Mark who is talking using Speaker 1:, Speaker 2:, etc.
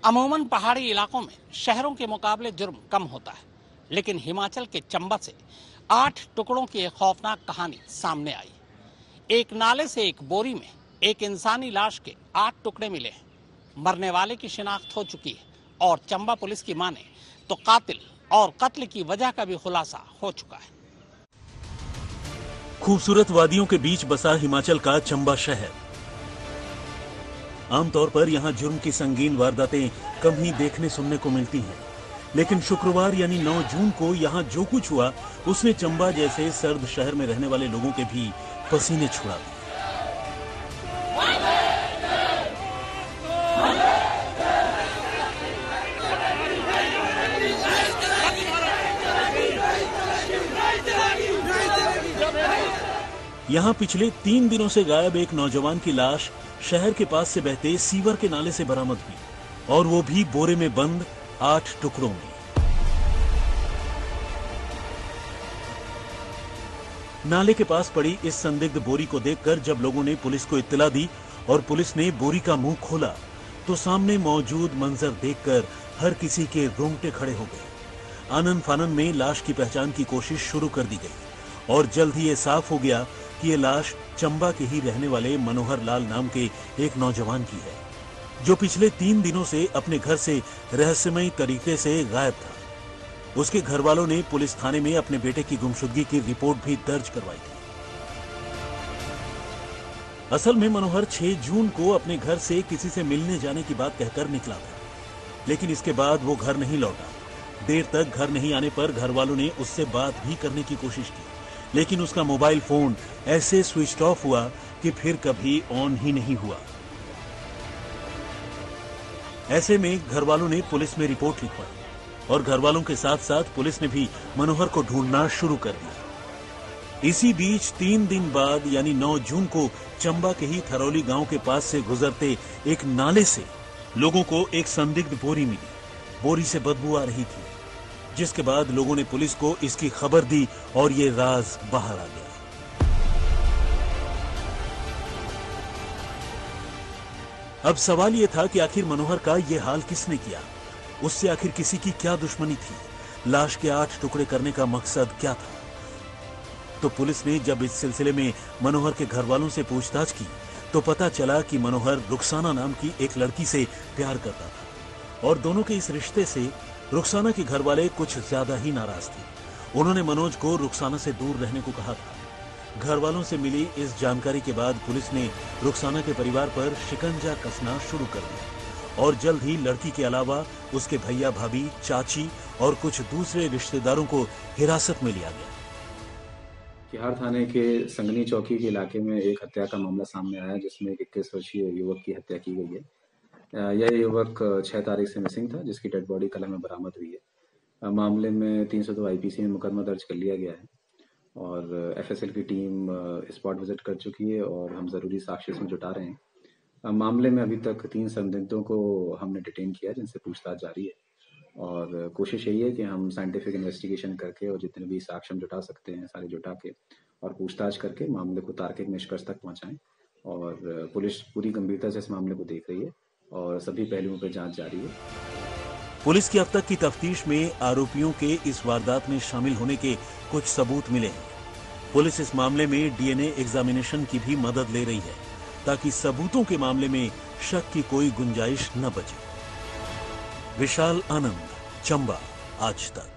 Speaker 1: अमूमन पहाड़ी इलाकों में शहरों के मुकाबले जुर्म कम होता है, लेकिन हिमाचल के चंबा से 8 टुकड़ों की एक खौफनाक कहानी सामने आई। एक नाले से एक बोरी में एक इंसानी लाश के 8 टुकड़े मिले हैं। मरने वाले की शिनाख्त हो चुकी है और चंबा पुलिस की माने तो कातिल और कत्ल की वजह का भी खुलासा हो चुका है।
Speaker 2: खूबसूरत वादियों के बीच बसा हिमाचल का चंबा शहर। आमतौर पर यहां जुर्म की संगीन वारदातें कम ही देखने सुनने को मिलती हैं, लेकिन शुक्रवार यानी 9 जून को यहां जो कुछ हुआ उसने चंबा जैसे सर्द शहर में रहने वाले लोगों के भी पसीने छुड़ा दिए। यहां पिछले 3 दिनों से गायब एक नौजवान की लाश शहर के पास से बहते सीवर के नाले से बरामद हुई, और वो भी बोरे में बंद 8 टुकड़ों में। नाले के पास पड़ी इस संदिग्ध बोरी को देखकर जब लोगों ने पुलिस को इत्तला दी और पुलिस ने बोरी का मुंह खोला तो सामने मौजूद मंजर देखकर हर किसी के रोंगटे खड़े हो गए। आनन फानन में लाश की पहचान की कोशिश शुरू कर दी गई और जल्द ही ये साफ हो गया कि ये लाश चंबा के ही रहने वाले मनोहर लाल नाम के एक नौजवान की है, जो पिछले 3 दिनों से अपने घर से रहस्यमयी तरीके से गायब था। उसके घर वालों ने पुलिस थाने में अपने बेटे की गुमशुदगी की रिपोर्ट भी दर्ज करवाई थी। असल में मनोहर 6 जून को अपने घर से किसी से मिलने जाने की बात कहकर निकला था, लेकिन इसके बाद वो घर नहीं लौटा। देर तक घर नहीं आने पर घर वालों ने उससे बात भी करने की कोशिश की, लेकिन उसका मोबाइल फोन ऐसे स्विच ऑफ हुआ कि फिर कभी ऑन ही नहीं हुआ। ऐसे में घर वालों ने पुलिस में रिपोर्ट लिखवाई और घर वालों के साथ साथ पुलिस ने भी मनोहर को ढूंढना शुरू कर दिया। इसी बीच 3 दिन बाद यानी 9 जून को चंबा के ही थरौली गांव के पास से गुजरते एक नाले से लोगों को एक संदिग्ध बोरी मिली। बोरी से बदबू आ रही थी, जिसके बाद लोगों ने पुलिस को इसकी खबर दी और ये राज बाहर आ गया। अब सवाल ये था कि आखिर मनोहर का ये हाल किसने किया? उससे आखिर किसी की क्या दुश्मनी थी? लाश के 8 टुकड़े करने का मकसद क्या था? तो पुलिस ने जब इस सिलसिले में मनोहर के घर वालों से पूछताछ की तो पता चला कि मनोहर रुखसाना नाम की एक लड़की से प्यार करता था और दोनों के इस रिश्ते से रुखसाना के घर वाले कुछ ज्यादा ही नाराज थे। उन्होंने मनोज को रुखसाना से दूर रहने को कहा था। घर वालों से मिली इस जानकारी के बाद पुलिस ने रुखसाना के परिवार पर शिकंजा कसना शुरू कर दिया और जल्द ही लड़की के अलावा उसके भैया भाभी, चाची और कुछ दूसरे रिश्तेदारों को हिरासत में लिया गया।
Speaker 3: तिहाड़ थाने के संगनी चौकी के इलाके में एक हत्या का मामला सामने आया, जिसमें एक 21 वर्षीय युवक की हत्या की गई है। यह युवक 6 तारीख से मिसिंग था, जिसकी डेड बॉडी कल हमें बरामद हुई है। मामले में 302 आईपीसी में मुकदमा दर्ज कर लिया गया है और एफएसएल की टीम स्पॉट विजिट कर चुकी है और हम जरूरी साक्ष्य इसमें जुटा रहे हैं। मामले में अभी तक 3 संदिग्धों को हमने डिटेन किया, जिनसे पूछताछ जारी है और कोशिश यही है कि हम साइंटिफिक इन्वेस्टिगेशन करके और जितने भी साक्ष्य हम जुटा सकते हैं सारे जुटा के और पूछताछ करके मामले को तार्किक निष्कर्ष तक पहुंचाएं। और पुलिस पूरी गंभीरता से इस मामले को देख रही है और सभी पहलुओं पर जांच जारी है।
Speaker 2: पुलिस की अब तक की तफ्तीश में आरोपियों के इस वारदात में शामिल होने के कुछ सबूत मिले हैं। पुलिस इस मामले में डीएनए एग्जामिनेशन की भी मदद ले रही है ताकि सबूतों के मामले में शक की कोई गुंजाइश न बचे। विशाल आनंद, चंबा, आज तक।